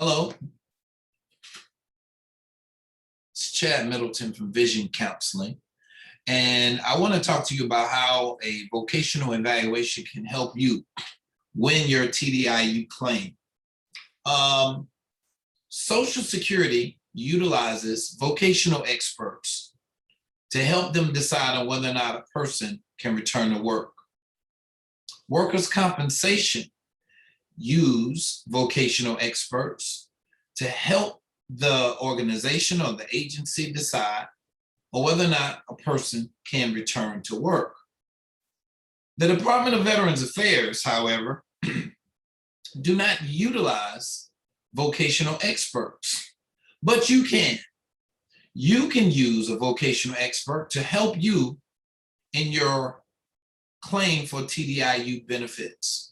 Hello, it's Chad Middleton from Vision Counseling, and I want to talk to you about how a vocational evaluation can help you win your TDIU claim. Um, Social Security utilizes vocational experts to help them decide on whether or not a person can return to work. Workers' compensation use vocational experts to help the organization or the agency decide on whether or not a person can return to work. The Department of Veterans Affairs, however, do not utilize vocational experts, but you can. You can use a vocational expert to help you in your claim for TDIU benefits.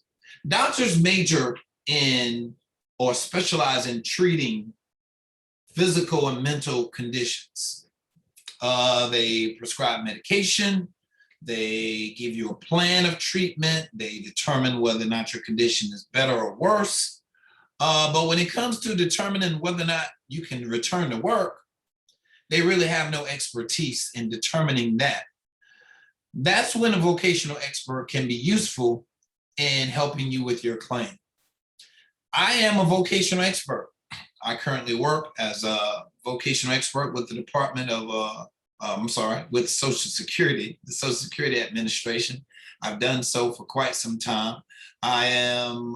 Doctors major in or specialize in treating physical and mental conditions. They prescribe medication, they give you a plan of treatment, they determine whether or not your condition is better or worse. But when it comes to determining whether or not you can return to work, they really have no expertise in determining that. That's when a vocational expert can be useful in helping you with your claim. I am a vocational expert. I currently work as a vocational expert with the Department of, with Social Security, the Social Security Administration. I've done so for quite some time. I am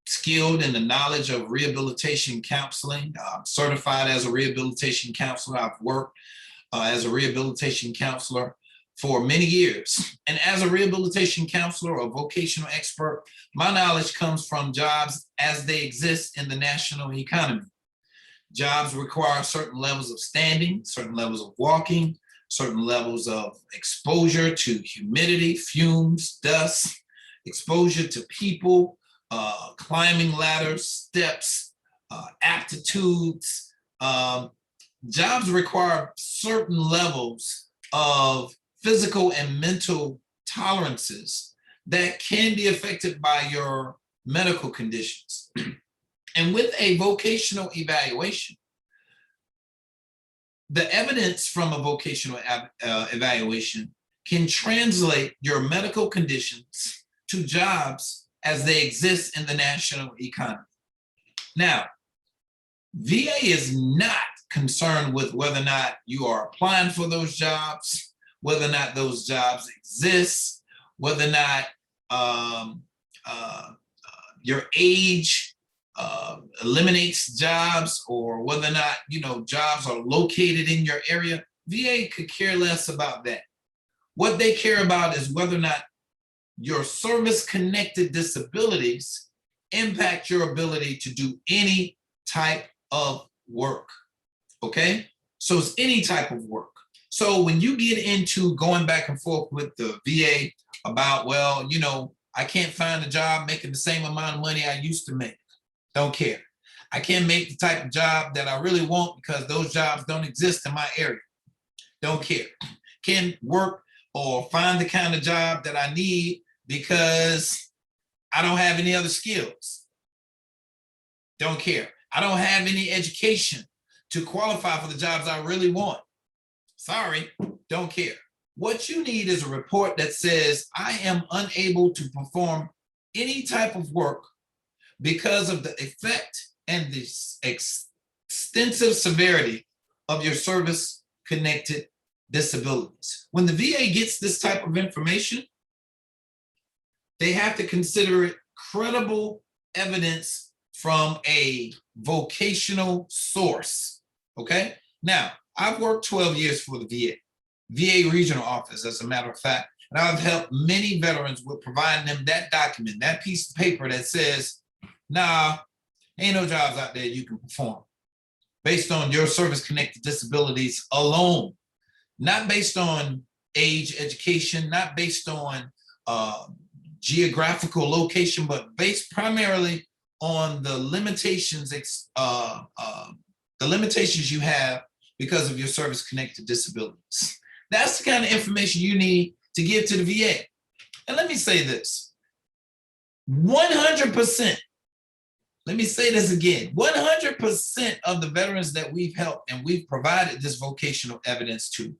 skilled in the knowledge of rehabilitation counseling. I'm certified as a rehabilitation counselor. I've worked as a rehabilitation counselor for many years. And as a rehabilitation counselor or vocational expert, my knowledge comes from jobs as they exist in the national economy. Jobs require certain levels of standing, certain levels of walking, certain levels of exposure to humidity, fumes, dust, exposure to people, climbing ladders, steps, aptitudes. Jobs require certain levels of physical and mental tolerances that can be affected by your medical conditions. And with a vocational evaluation, the evidence from a vocational evaluation can translate your medical conditions to jobs as they exist in the national economy. Now, VA is not concerned with whether or not you are applying for those jobs, whether or not those jobs exist, whether or not your age eliminates jobs, or whether or not jobs are located in your area. VA could care less about that. What they care about is whether or not your service-connected disabilities impact your ability to do any type of work. Okay, so it's any type of work. So when you get into going back and forth with the VA about, well, I can't find a job making the same amount of money I used to make. Don't care. I can't make the type of job that I really want because those jobs don't exist in my area. Don't care. Can't work or find the kind of job that I need because I don't have any other skills. Don't care. I don't have any education to qualify for the jobs I really want. Sorry, don't care. What you need is a report that says, I am unable to perform any type of work because of the effect and the extensive severity of your service-connected disabilities. When the VA gets this type of information, they have to consider it credible evidence from a vocational source, okay? Now, I've worked 12 years for the VA regional office, as a matter of fact, and I've helped many veterans with providing them that document, that piece of paper that says, nah, ain't no jobs out there you can perform based on your service-connected disabilities alone, not based on age, education, not based on geographical location, but based primarily on the limitations you have because of your service-connected disabilities. That's the kind of information you need to give to the VA. And let me say this, 100% Let me say this again. 100% of the veterans that we've helped and we've provided this vocational evidence to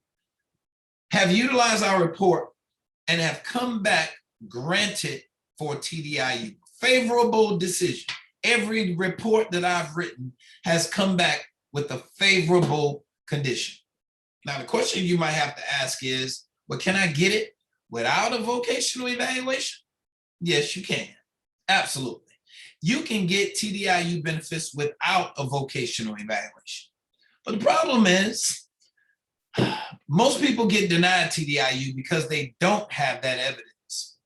have utilized our report and have come back granted for TDIU. Favorable decision. Every report that I've written has come back with a favorable condition. Now, the question you might have to ask is, well, can I get it without a vocational evaluation? Yes, you can. Absolutely. You can get TDIU benefits without a vocational evaluation. But the problem is, most people get denied TDIU because they don't have that evidence.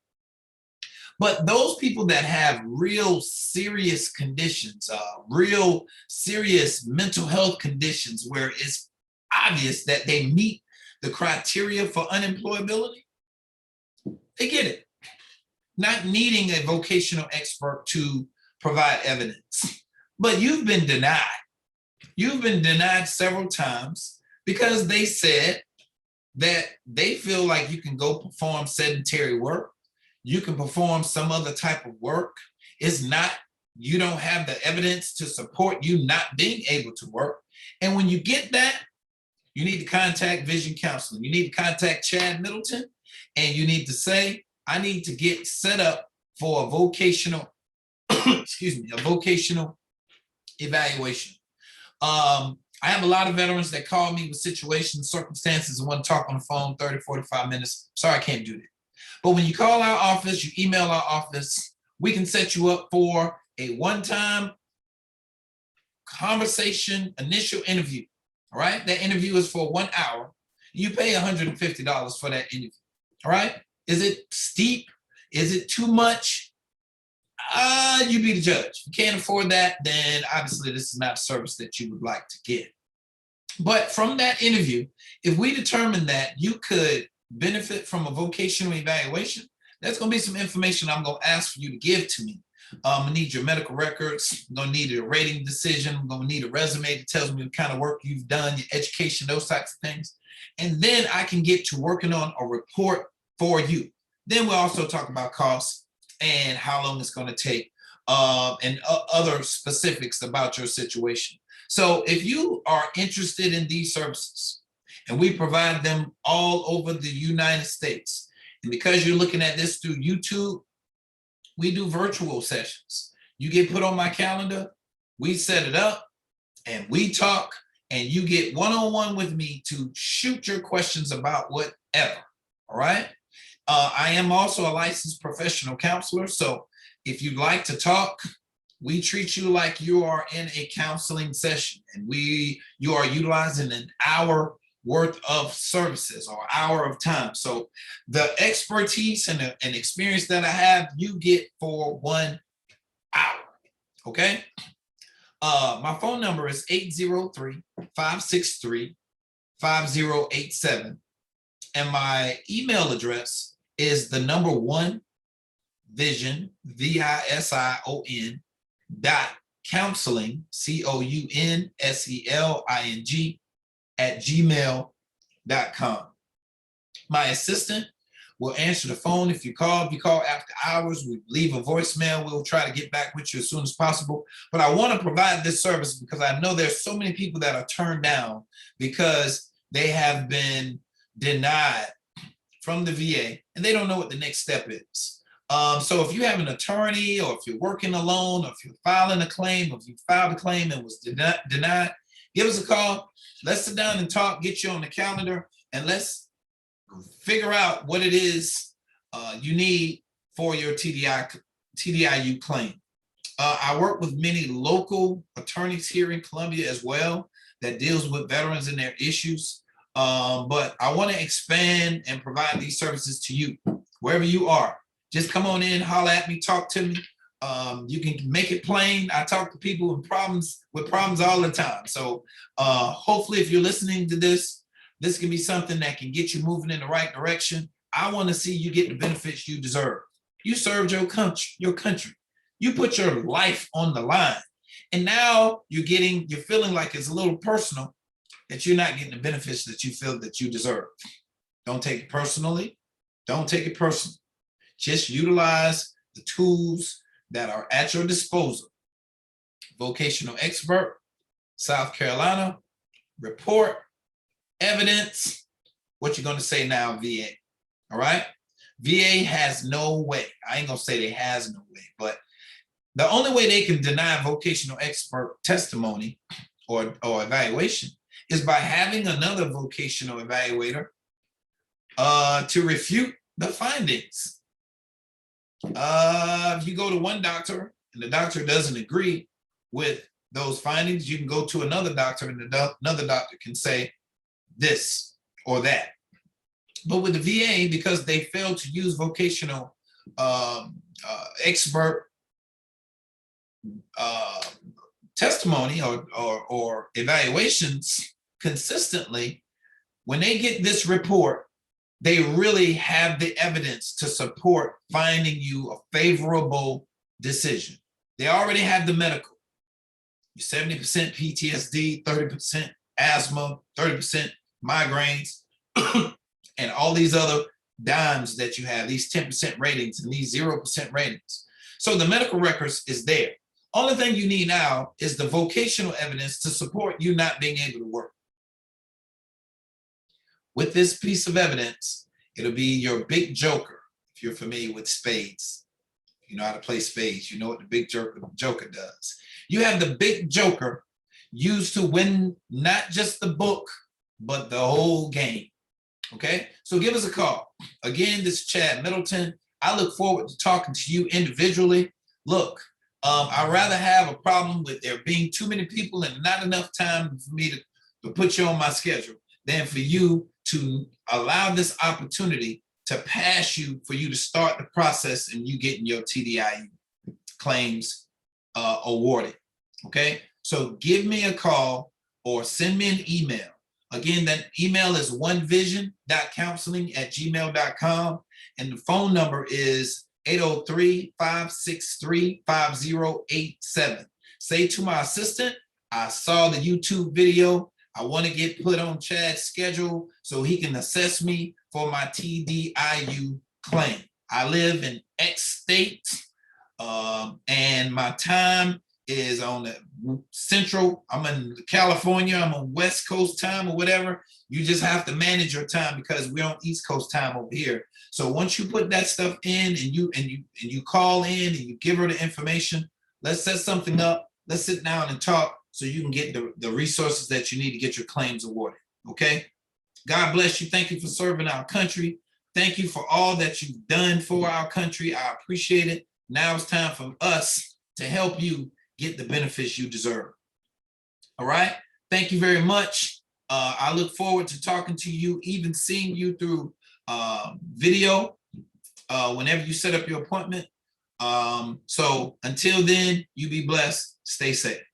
But those people that have real serious conditions, real serious mental health conditions where it's obvious that they meet the criteria for unemployability, they get it. Not needing a vocational expert to provide evidence. But you've been denied. You've been denied several times because they said that they feel like you can go perform sedentary work. You can perform some other type of work. It's not, you don't have the evidence to support you not being able to work. And when you get that, you need to contact Vision Counseling. You need to contact Chad Middleton, and you need to say, I need to get set up for a vocational, excuse me, a vocational evaluation. I have a lot of veterans that call me with situations, circumstances, and want to talk on the phone 30, 45 minutes. Sorry, I can't do that. But when you call our office, you email our office, we can set you up for a one-time conversation, initial interview. All right. That interview is for 1 hour. You pay $150 for that interview. All right. Is it steep? Is it too much? You be the judge. If you can't afford that, then obviously this is not a service that you would like to get. But from that interview, if we determine that you could benefit from a vocational evaluation, that's going to be some information I'm going to ask for you to give to me. I'm going to need your medical records. I'm going to need a rating decision. I'm going to need a resume that tells me the kind of work you've done, your education, those types of things. And then I can get to working on a report for you. Then we'll also talk about costs and how long it's going to take, and other specifics about your situation. So if you are interested in these services, and we provide them all over the United States, and because you're looking at this through YouTube, we do virtual sessions. You get put on my calendar, we set it up, and we talk, and you get one-on-one with me to shoot your questions about whatever, all right? I am also a licensed professional counselor, so if you'd like to talk, we treat you like you are in a counseling session, and you are utilizing an hour worth of services or hour of time. So the expertise and experience that I have, you get for 1 hour, okay? My phone number is 803-563-5087. And my email address is the number 1 vision, VISION, .counseling, COUNSELING, @gmail.com. My assistant will answer the phone if you call. If you call after hours, we leave a voicemail. We'll try to get back with you as soon as possible. But I want to provide this service because I know there's so many people that are turned down because they have been denied from the VA and they don't know what the next step is. So if you have an attorney, or if you're working alone, or if you're filing a claim, or if you filed a claim and was denied, give us a call. Let's sit down and talk, get you on the calendar, and let's figure out what it is you need for your TDIU claim. I work with many local attorneys here in Columbia as well that deals with veterans and their issues. But I want to expand and provide these services to you wherever you are. Just come on in, holler at me, talk to me. You can make it plain. I talk to people with problems all the time. So hopefully if you're listening to this can be something that can get you moving in the right direction. I want to see you get the benefits you deserve. You served your country. You put your life on the line. And now you're feeling like it's a little personal that you're not getting the benefits that you feel that you deserve. Don't take it personally. Don't take it personal. Just utilize the tools that are at your disposal vocational expert, South Carolina, report, evidence. What you going to say now, VA? All right. VA has no way. I ain't going to say they has no way, but the only way they can deny vocational expert testimony or evaluation is by having another vocational evaluator to refute the findings. If you go to one doctor and the doctor doesn't agree with those findings, you can go to another doctor and another doctor can say this or that. But with the VA, because they failed to use vocational expert testimony or evaluations consistently, when they get this report, they really have the evidence to support finding you a favorable decision. They already have the medical. 70% PTSD, 30% asthma, 30% migraines, and all these other dimes that you have, these 10% ratings and these 0% ratings. So the medical records is there. Only thing you need now is the vocational evidence to support you not being able to work. With this piece of evidence, it'll be your big joker. If you're familiar with spades, you know how to play spades, you know what the big joker does. You have the big joker used to win not just the book, but the whole game. Okay, so give us a call. Again, this is Chad Middleton. I look forward to talking to you individually. Look, I'd rather have a problem with there being too many people and not enough time for me to put you on my schedule than for you to allow this opportunity to pass you, for you to start the process and you getting your TDIU claims awarded. Okay, so give me a call or send me an email. Again, that email is onevision.counseling@gmail.com, and the phone number is 803-563-5087. Say to my assistant, I saw the YouTube video. I want to get put on Chad's schedule so he can assess me for my TDIU claim. I live in X state, and my time is on the central. I'm in California. I'm on West Coast time or whatever. You just have to manage your time because we're on East Coast time over here. So once you put that stuff in and you call in and you give her the information, let's set something up. Let's sit down and talk so you can get the resources that you need to get your claims awarded. Okay. God bless you. Thank you for serving our country. Thank you for all that you've done for our country. I appreciate it. Now it's time for us to help you get the benefits you deserve. All right. Thank you very much. I look forward to talking to you, even seeing you through video whenever you set up your appointment. So until then, you be blessed. Stay safe.